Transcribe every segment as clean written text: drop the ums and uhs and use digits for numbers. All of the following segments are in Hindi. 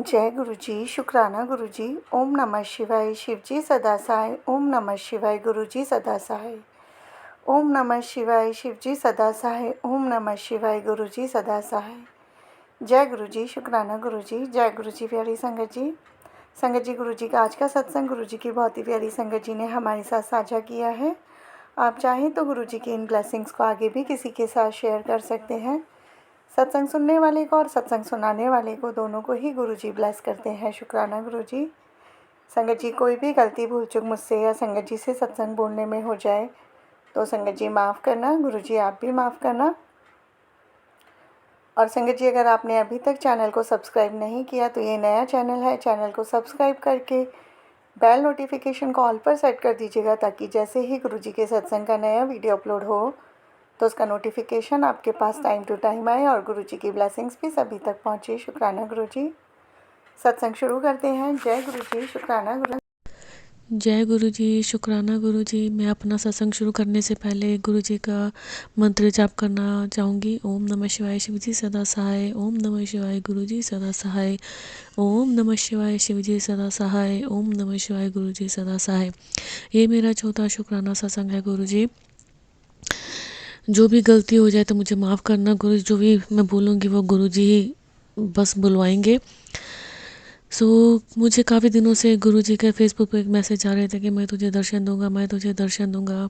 जय गुरु जी, शुक्राना गुरु जी। ओम नमः शिवाय, शिव जी सदा सहाय। ओम नमः शिवाय, गुरु जी सदा सहाय। ओम नमः शिवाय, शिव जी सदा सहाय। ओम नमः शिवाय, गुरु जी सदा सहाय। जय गुरु जी, शुक्राना गुरु जी। जय गुरु जी प्यारी संगत जी। संगत जी, गुरु जी का आज का सत्संग गुरु जी की बहुत ही प्यारी संगत जी ने हमारे साथ साझा किया है। आप चाहें तो गुरु जी की इन ब्लेसिंग्स को आगे भी किसी के साथ शेयर कर सकते हैं। सत्संग सुनने वाले को और सत्संग सुनाने वाले को दोनों को ही गुरु जी ब्लेस करते हैं। शुक्राना गुरु जी। संगत जी, कोई भी गलती भूल चूक मुझसे या संगत जी से सत्संग बोलने में हो जाए तो संगत जी माफ़ करना, गुरु जी आप भी माफ़ करना। और संगत जी, अगर आपने अभी तक चैनल को सब्सक्राइब नहीं किया तो ये नया चैनल है, चैनल को सब्सक्राइब करके बेल नोटिफिकेशन को ऑल पर सेट कर दीजिएगा, ताकि जैसे ही गुरु जी के सत्संग का नया वीडियो अपलोड हो तो उसका नोटिफिकेशन आपके पास टाइम टू टाइम आए और गुरु जी की ब्लेसिंग्स भी सभी तक पहुँचे। शुक्राना गुरु जी। सत्संग शुरू करते हैं। जय गुरु जी, शुक्राना गुरु। जय गुरु जी, शुक्राना गुरु जी। मैं अपना सत्संग शुरू करने से पहले गुरु जी का मंत्र जाप करना चाहूँगी। ओम नमः शिवाय, शिव जी सदा सहाय। ओम नमः शिवाय, गुरु जी सदा सहाय। ओम नमः शिवाय, शिव जी सदा सहाय। ओम नमः शिवाय, गुरु जी सदा सहाय। ये मेरा चौथा शुक्राना सत्संग है गुरु जी। जो भी गलती हो जाए तो मुझे माफ़ करना गुरु। जो भी मैं बोलूँगी वो गुरु जी ही बस बुलवाएंगे। मुझे काफ़ी दिनों से गुरु जी के फेसबुक पे एक मैसेज आ रहे थे कि मैं तुझे दर्शन दूंगा, मैं तुझे दर्शन दूंगा।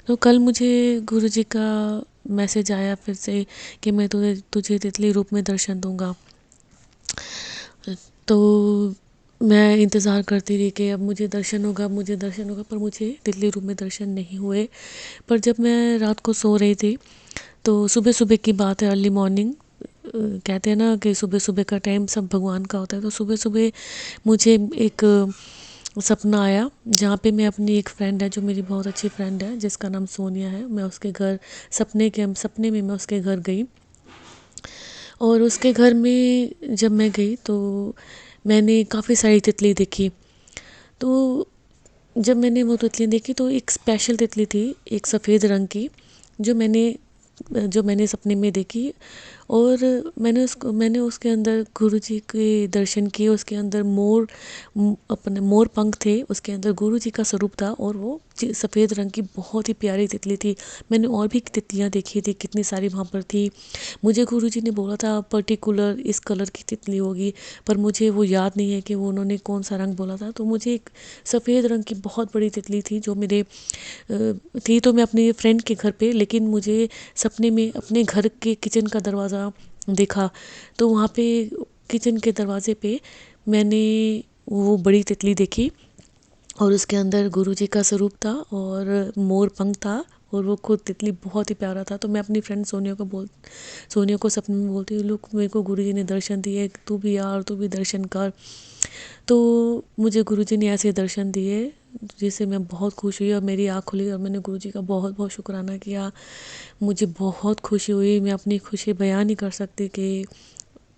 तो कल मुझे गुरु जी का मैसेज आया फिर से कि मैं तुझे तितली रूप में दर्शन दूंगा। तो मैं इंतज़ार करती रही कि अब मुझे दर्शन होगा, अब मुझे दर्शन होगा, पर मुझे तितली रूप में दर्शन नहीं हुए। पर जब मैं रात को सो रही थी तो सुबह सुबह की बात है, अर्ली मॉर्निंग, कहते हैं ना कि सुबह सुबह का टाइम सब भगवान का होता है। तो सुबह सुबह मुझे एक सपना आया जहाँ पे मैं अपनी एक फ्रेंड है, जो मेरी बहुत अच्छी फ्रेंड है, जिसका नाम सोनिया है, मैं उसके घर सपने में मैं उसके घर गई। और उसके घर में जब मैं गई तो मैंने काफ़ी सारी तितली देखी। तो जब मैंने वो तितली देखी तो एक स्पेशल तितली थी, एक सफ़ेद रंग की, जो मैंने सपने में देखी। और मैंने उसके अंदर गुरुजी के दर्शन किए। उसके अंदर अपने मोर पंख थे, उसके अंदर गुरुजी का स्वरूप था और वो सफ़ेद रंग की बहुत ही प्यारी तितली थी। मैंने और भी तितलियां देखी थी, कितनी सारी वहाँ पर थी। मुझे गुरुजी ने बोला था पर्टिकुलर इस कलर की तितली होगी, पर मुझे वो याद नहीं है कि वो उन्होंने कौन सा रंग बोला था। तो मुझे एक सफ़ेद रंग की बहुत बड़ी तितली थी जो थी तो मैं अपनी फ्रेंड के घर पे, लेकिन मुझे सपने में अपने घर के किचन का दरवाज़ा देखा। तो वहाँ पे किचन के दरवाजे पे मैंने वो बड़ी तितली देखी और उसके अंदर गुरुजी का स्वरूप था और मोर पंख था और वो खुद तितली बहुत ही प्यारा था। तो मैं अपनी फ्रेंड सोनिया को सपने में बोलती हूँ, लुक मेरे को गुरुजी ने दर्शन दिए, तू भी यार, तू भी दर्शन कर। तो मुझे गुरुजी ने ऐसे दर्शन दिए जिससे मैं बहुत खुश हुई और मेरी आँख खुली और मैंने गुरुजी का बहुत बहुत शुक्राना किया। मुझे बहुत खुशी हुई, मैं अपनी खुशी बयान नहीं कर सकती कि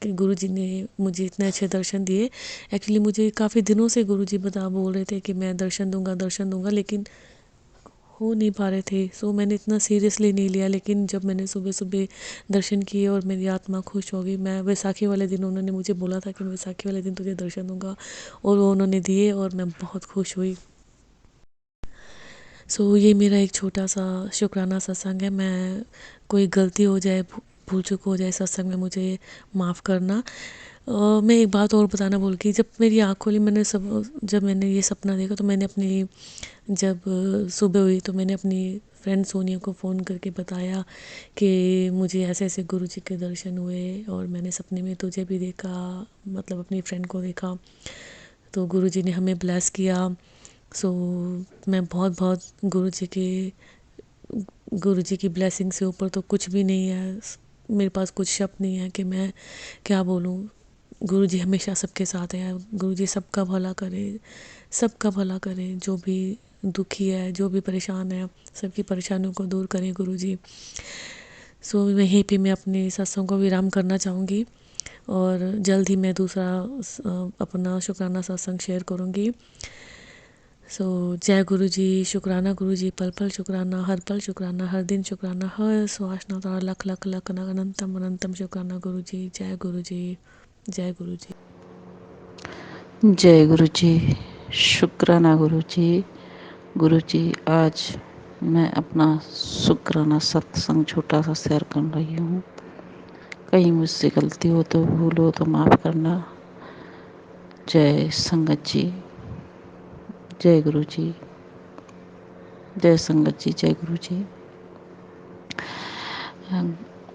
गुरुजी ने मुझे इतने अच्छे दर्शन दिए। एक्चुअली मुझे काफ़ी दिनों से गुरुजी बोल रहे थे कि मैं दर्शन दूंगा, लेकिन हो नहीं पा रहे थे। मैंने इतना सीरियसली नहीं लिया, लेकिन जब मैंने सुबह सुबह दर्शन किए और मेरी आत्मा खुश हो गई। मैं बैसाखी वाले दिन, उन्होंने मुझे बोला था कि मैं बैसाखी वाले दिन तुझे दर्शन दूंगा और वो उन्होंने दिए और मैं बहुत खुश हुई। ये मेरा एक छोटा सा शुक्राना सत्संग है। मैं कोई गलती हो जाए, भूल चूक हो जाए सत्संग में, मुझे माफ़ करना। मैं एक बात और बताना भूल गई। जब मेरी आँख खोली, जब मैंने ये सपना देखा तो जब सुबह हुई तो मैंने अपनी फ्रेंड सोनिया को फ़ोन करके बताया कि मुझे ऐसे ऐसे गुरुजी के दर्शन हुए और मैंने सपने में तुझे भी देखा, मतलब अपनी फ्रेंड को देखा। तो गुरुजी ने हमें ब्लेस किया। मैं बहुत बहुत गुरुजी की ब्लेसिंग से ऊपर तो कुछ भी नहीं है। मेरे पास कुछ शब्द नहीं है कि मैं क्या बोलूँ। गुरुजी हमेशा सबके साथ है। गुरुजी सबका भला करे, सबका भला करे। जो भी दुखी है, जो भी परेशान है, सबकी परेशानियों को दूर करें गुरुजी। यहीं पे मैं अपने सत्संग को विराम करना चाहूँगी और जल्द ही मैं दूसरा अपना शुक्राना सत्संग शेयर करूँगी। जय गुरु जी, शुक्राना गुरु जी, पल पल शुक्राना, हर पल शुक्राना, हर दिन शुक्राना, हर श्वास नौ लख लख लख अनंतम अनंतम शुक्राना गुरु जी। जय गुरु जी, जय गुरु जी। जय गुरु जी। शुक्राना गुरु जी। गुरु जी, आज मैं अपना शुक्राना सत्संग छोटा सा शेयर कर रही हूँ। कहीं मुझसे गलती हो तो, भूल हो तो माफ़ करना। जय संगत जी। जय गुरु जी। जय संगत जी। जय गुरु जी।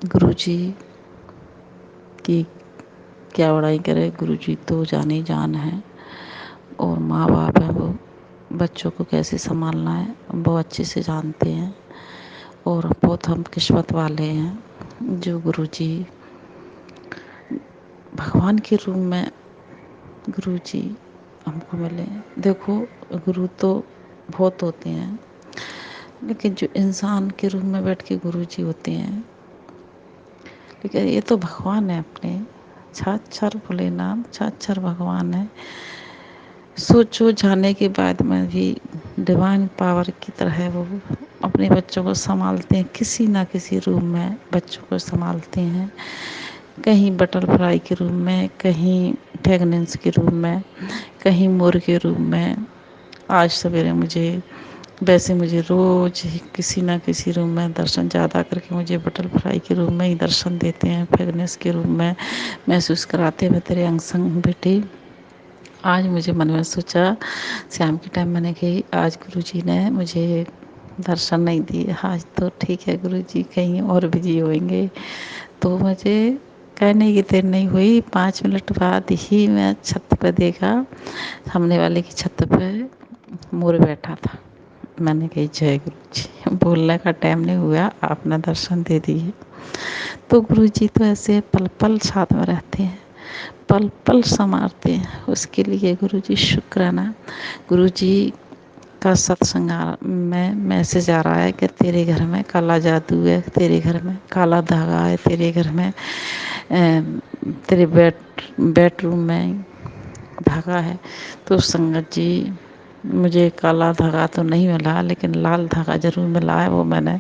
गुरु जी की क्या बड़ाई करे। गुरु जी तो जाने जान है, और माँ बाप हैं, वो बच्चों को कैसे संभालना है वो अच्छे से जानते हैं। और बहुत हम किस्मत वाले हैं जो गुरु जी भगवान के रूप में गुरु जी हमको मिले। देखो, गुरु तो बहुत होते हैं, लेकिन जो इंसान के रूप में बैठ के गुरु जी होते हैं, लेकिन ये तो भगवान है अपने। साक्षात भोलेनाथ, साक्षात भगवान है। सोचो, जाने के बाद में भी डिवाइन पावर की तरह वो अपने बच्चों को संभालते हैं, किसी ना किसी रूप में बच्चों को संभालते हैं। कहीं बटरफ्लाई के रूप में, कहीं प्रेगनेंस के रूप में, कहीं मोर के रूप में। आज सवेरे मुझे रोज ही किसी ना किसी रूप में दर्शन, ज़्यादा करके मुझे बटरफ्लाई के रूप में ही दर्शन देते हैं, प्रेगनेंस के रूप में महसूस कराते हैं, मैं तेरे अंग संग हूँ बेटी। आज मुझे मन में सोचा, शाम के टाइम मैंने कही आज गुरुजी ने मुझे दर्शन नहीं दिए। आज तो ठीक है, गुरुजी कहीं और बिजी होंगे। तो मुझे कहने की देर नहीं हुई, 5 मिनट बाद ही मैं छत पे देखा, सामने वाले की छत पे मोर बैठा था। मैंने कही जय गुरुजी। बोलने का टाइम नहीं हुआ, आपने दर्शन दे दिए। तो गुरुजी तो ऐसे पल पल साथ में रहते हैं, पल पल संवारते हैं। उसके लिए गुरुजी शुक्राना। गुरुजी का सत्संग में मैसेज आ रहा है कि तेरे घर में काला जादू है, तेरे घर में काला धागा है, तेरे घर में तेरे बेडरूम में धागा है। तो संगत जी, मुझे काला धागा तो नहीं मिला, लेकिन लाल धागा ज़रूर मिला है। वो मैंने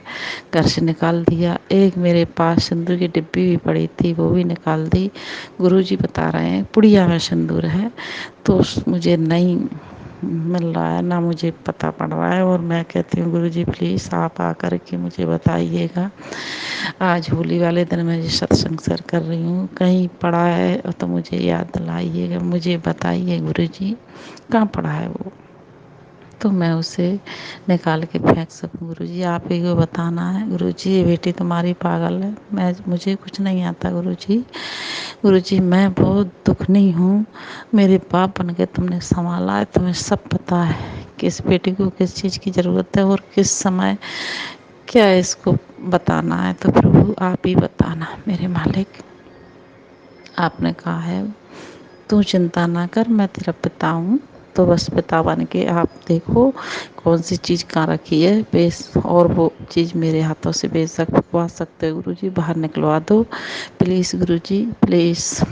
घर से निकाल दिया। एक मेरे पास सिंदूर की डिब्बी भी पड़ी थी, वो भी निकाल दी। गुरुजी बता रहे हैं पुड़िया में सिंदूर है, तो मुझे नहीं मिल रहा है, ना मुझे पता पड़ रहा है। और मैं कहती हूँ गुरुजी प्लीज़ आप आकर के मुझे बताइएगा। आज होली वाले दिन मैं ये सत्संग शेयर कर रही हूँ, कहीं पड़ा है तो मुझे याद दिलाइएगा, मुझे बताइए गुरुजी कहाँ पड़ा है वो, तो मैं उसे निकाल के फेंक सकूँ। गुरुजी आप ही को बताना है। गुरुजी ये बेटी तुम्हारी पागल है, मुझे कुछ नहीं आता गुरुजी। गुरुजी मैं बहुत दुखनी हूँ, मेरे बाप बन के तुमने संभाला है, तुम्हें सब पता है किस बेटी को किस चीज़ की ज़रूरत है और किस समय क्या इसको बताना है। तो प्रभु आप ही बताना मेरे मालिक। आपने कहा है तू चिंता ना कर, मैं तेरा पिता हूँ, तो बस पिता बन के आप देखो कौन सी चीज़ कहाँ रखी है बेस, और वो चीज़ मेरे हाथों से बेशक फुकवा सकते हो गुरुजी, बाहर निकलवा दो प्लीज़ गुरुजी प्लीज़।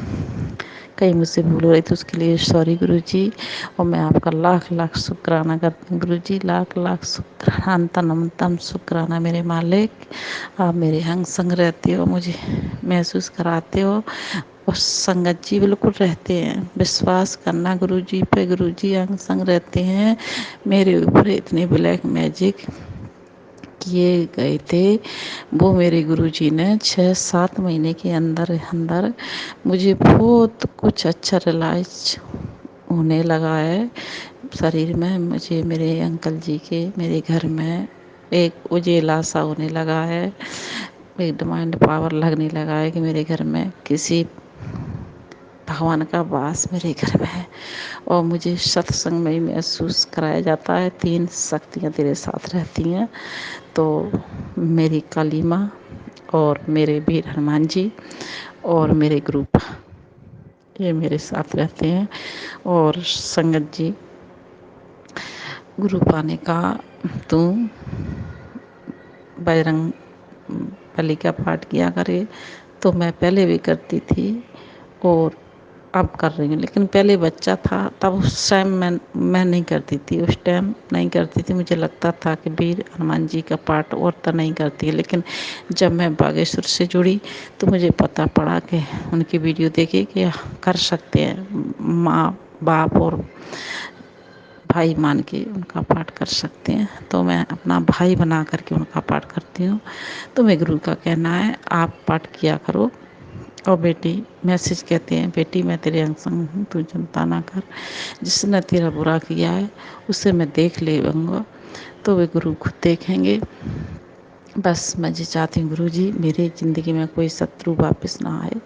कहीं मुझसे भूल हो रही तो उसके लिए सॉरी गुरुजी। और मैं आपका लाख लाख शुक्राना करती हूँ गुरुजी, लाख लाख शुक्राना, अंतम शुक्राना मेरे मालिक। आप मेरे अंग संग रहते हो, मुझे महसूस कराते हो, और संगत जी बिल्कुल रहते हैं। विश्वास करना गुरुजी पे, गुरुजी अंग संग रहते हैं। मेरे ऊपर इतने ब्लैक मैजिक किए गए थे, वो मेरे गुरुजी ने 6-7 महीने के अंदर अंदर मुझे बहुत कुछ अच्छा रियलाइज होने लगा है शरीर में। मुझे मेरे अंकल जी के मेरे घर में एक उजेला सा होने लगा है, एक डिवाइन पावर लगने लगा है कि मेरे घर में किसी भगवान का वास मेरे घर में है। और मुझे सत्संग में ही महसूस कराया जाता है 3 शक्तियाँ तेरे साथ रहती हैं। तो मेरी काली माँ और मेरे वीर हनुमान जी और मेरे ग्रुप, ये मेरे साथ रहते हैं। और संगत जी, गुरु पाने का तू बजरंग बली का पाठ किया करे। तो मैं पहले भी करती थी और अब कर रही हूँ, लेकिन पहले बच्चा था तब उस टाइम मैं नहीं करती थी, उस टाइम नहीं करती थी। मुझे लगता था कि वीर हनुमान जी का पाठ औरतें नहीं करती है, लेकिन जब मैं बागेश्वर से जुड़ी तो मुझे पता पड़ा कि उनकी वीडियो देखी कि कर सकते हैं, माँ बाप और भाई मान के उनका पाठ कर सकते हैं, तो मैं अपना भाई बना करके उनका पाठ करती हूँ। तो मेरे गुरु का कहना है आप पाठ किया करो। और बेटी मैसेज कहते हैं, बेटी मैं तेरे अंग संग हूँ, तू चिंता ना कर, जिसने तेरा बुरा किया है उसे मैं देख लेऊंगा। तो वे गुरु खुद देखेंगे। बस मैं जी चाहती हूँ गुरु जी मेरी ज़िंदगी में कोई शत्रु वापस ना आए।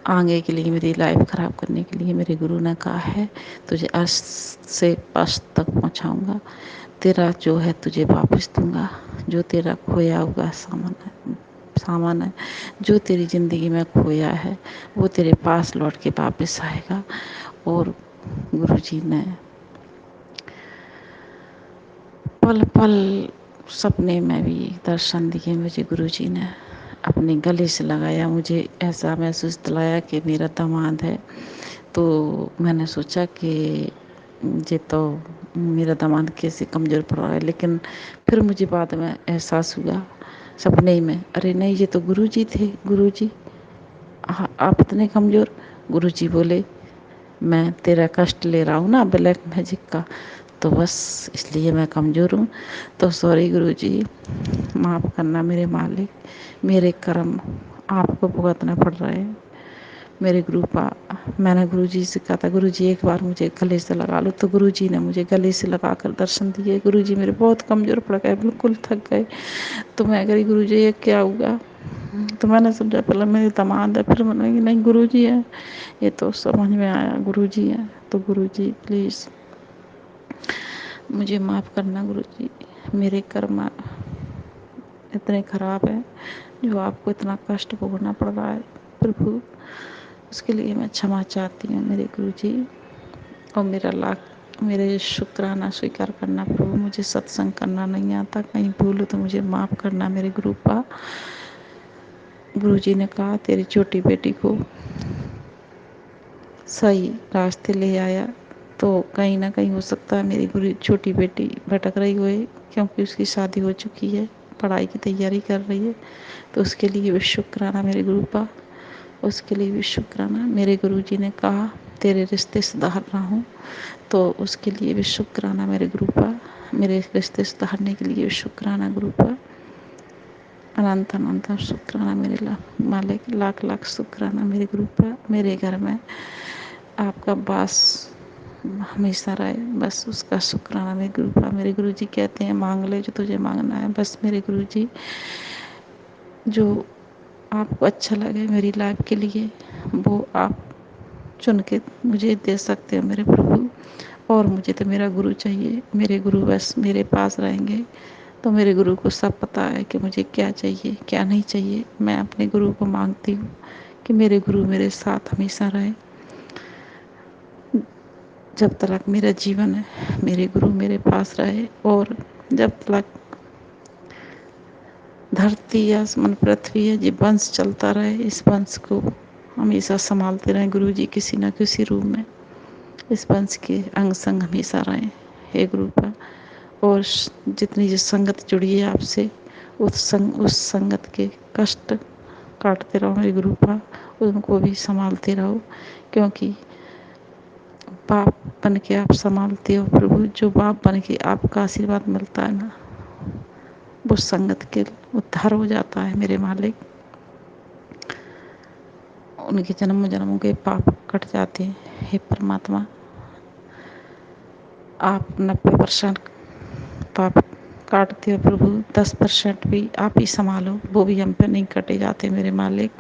आगे के लिए मेरी लाइफ ख़राब करने के लिए मेरे गुरु ने कहा है तुझे अर्श से पश तक पहुँचाऊँगा, तेरा जो है तुझे वापस दूँगा, जो तेरा खोया हुआ सामान है जो तेरी ज़िंदगी में खोया है वो तेरे पास लौट के वापस आएगा। और गुरु जी ने पल पल सपने में भी दर्शन दिए मुझे। गुरु जी ने अपने गले से लगाया, मुझे ऐसा महसूस दिलाया कि मेरा दामाद है। तो मैंने सोचा कि ये तो मेरा दामाद कैसे कमज़ोर पड़ रहा है, लेकिन फिर मुझे बाद में एहसास हुआ सपने ही में, अरे नहीं ये तो गुरु जी थे। गुरु जी आप इतने कमज़ोर? गुरु जी बोले मैं तेरा कष्ट ले रहा हूँ ना ब्लैक मैजिक का, तो बस इसलिए मैं कमज़ोर हूँ। तो सॉरी गुरु जी, माफ़ करना मेरे मालिक, मेरे कर्म आपको भुगतना पड़ रहे हैं। मेरे मैंने गुरु जी से कहा था गुरु जी एक बार मुझे गले से लगा लो, तो गुरु जी ने मुझे गले से लगा कर दर्शन दिए। गुरु जी मेरे बहुत कमज़ोर पड़ गए, बिल्कुल थक गए। तो मैं कह रही गुरु जी ये क्या हुआ? तो मैंने समझा पहले मेरे दामाद है, फिर मैंने कि नहीं गुरु जी है। ये तो समझ में आया गुरु जी है। तो गुरु जी प्लीज़ मुझे माफ़ करना गुरु जी, मेरे कर्म इतने ख़राब हैं जो आपको इतना कष्ट भोगना पड़ रहा है प्रभु, उसके लिए मैं क्षमा चाहती हूँ मेरे गुरु जी। और मेरे शुक्राना स्वीकार करना प्रभु, मुझे सत्संग करना नहीं आता, कहीं भूलो तो मुझे माफ़ करना मेरे गुरु जी ने कहा तेरी छोटी बेटी को सही रास्ते ले आया, तो कहीं ना कहीं हो सकता है मेरी गुरु छोटी बेटी भटक रही होए, क्योंकि उसकी शादी हो चुकी है, पढ़ाई की तैयारी कर रही है। तो उसके लिए भी शुक्राना मेरे उसके लिए भी शुक्राना। मेरे गुरु जी ने कहा तेरे रिश्ते सुधार रहा हूँ, तो उसके लिए भी शुक्राना मेरे मेरे रिश्ते सुधारने के लिए भी शुक्राना अनंत अनंत शुक्राना मेरे मालिक, लाख लाख शुक्राना मेरे मेरे घर में आपका वास हमेशा रहे, बस उसका शुक्राना मेरे गुरु जी कहते हैं मांग ले जो तुझे मांगना है। बस मेरे गुरु जी जो आपको अच्छा लगे मेरी लाइफ के लिए वो आप चुन के मुझे दे सकते हो मेरे प्रभु। और मुझे तो मेरा गुरु चाहिए, मेरे गुरु बस मेरे पास रहेंगे। तो मेरे गुरु को सब पता है कि मुझे क्या चाहिए क्या नहीं चाहिए। मैं अपने गुरु को मांगती हूँ कि मेरे गुरु मेरे साथ हमेशा रहे, जब तक मेरा जीवन है मेरे गुरु मेरे पास रहे। और जब तक धरती आसमान पृथ्वी है, ये वंश चलता रहे, इस वंश को हमेशा संभालते रहे गुरु जी किसी न किसी रूप में, इस वंश के अंग संग हमेशा रहे हे गुरु का। और जितनी जो संगत जुड़ी है आपसे उस संगत के कष्ट काटते रहो मेरे गुरु का, उनको भी संभालते रहो, क्योंकि बाप बन के आप संभालते हो प्रभु। जो बाप बन के आपका आशीर्वाद मिलता है ना, वो संगत के उद्धार हो जाता है मेरे मालिक। उनके जन्म जन्मों के पाप कट जाते हैं हे परमात्मा। आप 90% पाप काटते हो प्रभु, 10% भी आप ही संभालो, वो भी हम पे नहीं कटे जाते मेरे मालिक।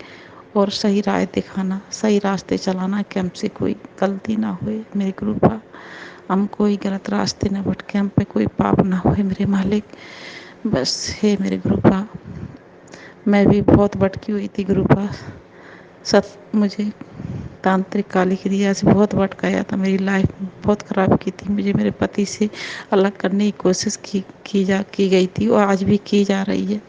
और सही राह दिखाना, सही रास्ते चलाना कि हमसे कोई गलती ना होए मेरे कृपा, हम कोई गलत रास्ते ना भटके, हम पे कोई पाप ना होए मेरे मालिक। बस हे मेरे कृपा, मैं भी बहुत भटकी हुई थी गुरुपा, मुझे तांत्रिक काली क्रिया से बहुत भटकाया था, मेरी लाइफ बहुत ख़राब की थी। मुझे मेरे पति से अलग करने की कोशिश की गई थी और आज भी की जा रही है।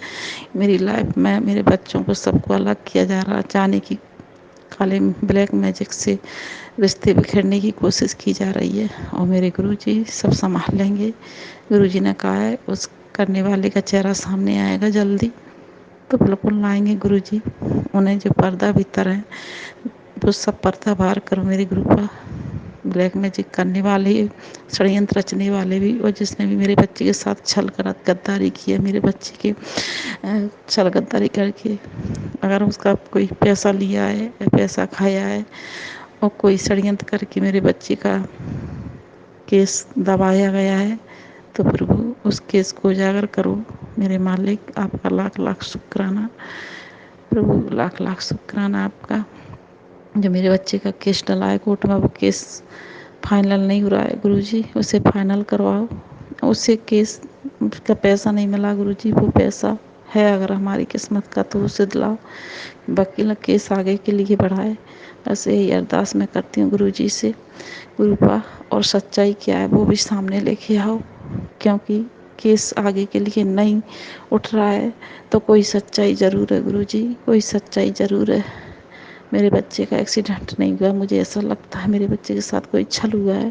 मेरी लाइफ में मेरे बच्चों को सबको अलग किया जा रहा, चाहने की काले ब्लैक मैजिक से रिश्ते बिखेरने की कोशिश की जा रही है। और मेरे गुरुजी सब संभाल लेंगे। गुरुजी ने कहा है उस करने वाले का चेहरा सामने आएगा जल्दी, तो बिल्कुल लाएंगे गुरुजी। उन्हें जो पर्दा भीतर है वो सब पर्दा बाहर करो मेरे गुरु का। ब्लैक मैजिक करने वाले, षड्यंत्र रचने वाले भी, और जिसने भी मेरे बच्चे के साथ छल गद्दारी की है, मेरे बच्चे के छल गद्दारी करके अगर उसका कोई पैसा लिया है या पैसा खाया है और कोई षड्यंत्र करके मेरे बच्चे का केस दबाया गया है, तो प्रभु उस केस को उजागर करो। मेरे मालिक, आपका लाख लाख शुक्राना प्रभु, लाख लाख शुक्राना आपका। जो मेरे बच्चे का केस डला है कोर्ट में, वो केस फाइनल नहीं हो रहा है गुरुजी, उसे फाइनल करवाओ। उसे केस का पैसा नहीं मिला गुरुजी, वो पैसा है अगर हमारी किस्मत का तो उसे दिलाओ। वकील केस आगे के लिए बढ़ाए, बस यही अरदास मैं करती हूँ गुरुजी से। गुरुपा और सच्चाई क्या है वो भी सामने लेके आओ, क्योंकि केस आगे के लिए नहीं उठ रहा है तो कोई सच्चाई ज़रूर है गुरुजी, कोई सच्चाई ज़रूर है। मेरे बच्चे का एक्सीडेंट नहीं हुआ, मुझे ऐसा लगता है मेरे बच्चे के साथ कोई छल हुआ है।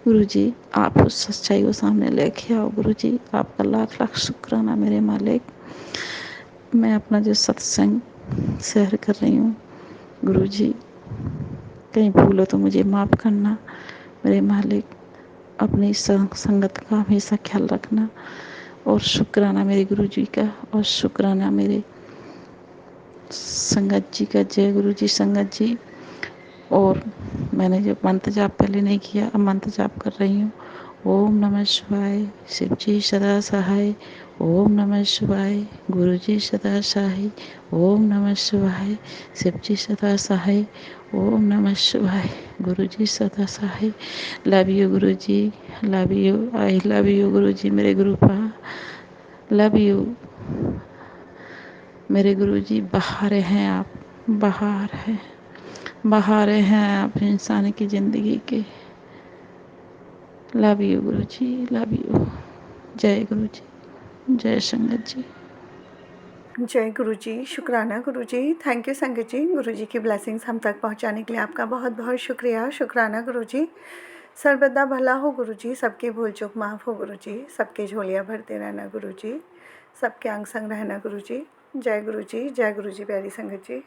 गुरुजी आप उस सच्चाई को सामने लेके आओ गुरुजी, आपका लाख लाख शुक्राना मेरे मालिक। मैं अपना जो सत्संग शेयर कर रही हूँ गुरुजी, कहीं भूलो तो मुझे माफ़ करना मेरे मालिक। अपनी संगत का हमेशा ख्याल रखना, और शुक्राना मेरे गुरुजी का, और शुक्राना मेरे संगत जी का। जय गुरुजी संगत जी। और मैंने जो मंत्र जाप पहले नहीं किया, अब मंत्र जाप कर रही हूँ। ओम नमः शिवाय, शिव जी सदा सहाय। ओम नमः शिवाय, गुरु जी सदा सहाय। ओम नमः शिवाय, शिव जी सदा सहाय। ओम नमः शिवाय, गुरु जी सदा सहाय। Love you Guru ji, love you, I love you Guru ji, मेरे गुरु पा, लव यू मेरे गुरु जी। बहारे हैं आप, बहार है, बहारे हैं आप इंसान की ज़िंदगी के। Love you Guru ji, love you. जय गुरु जी, जय संगत जी। जय गुरु जी, शुक्राना गुरु जी। थैंक यू संगत जी, गुरु जी की ब्लेसिंग्स हम तक पहुंचाने के लिए आपका बहुत बहुत शुक्रिया, शुक्राना गुरु जी। सर्वदा भला हो गुरु जी, सबके भूल चूक माफ़ हो गुरु जी, सबके झोलियाँ भरते रहना गुरु जी, सबके अंग संग रहना गुरु जी। जय गुरु जी, जय गुरु जी, प्यारी संगत जी।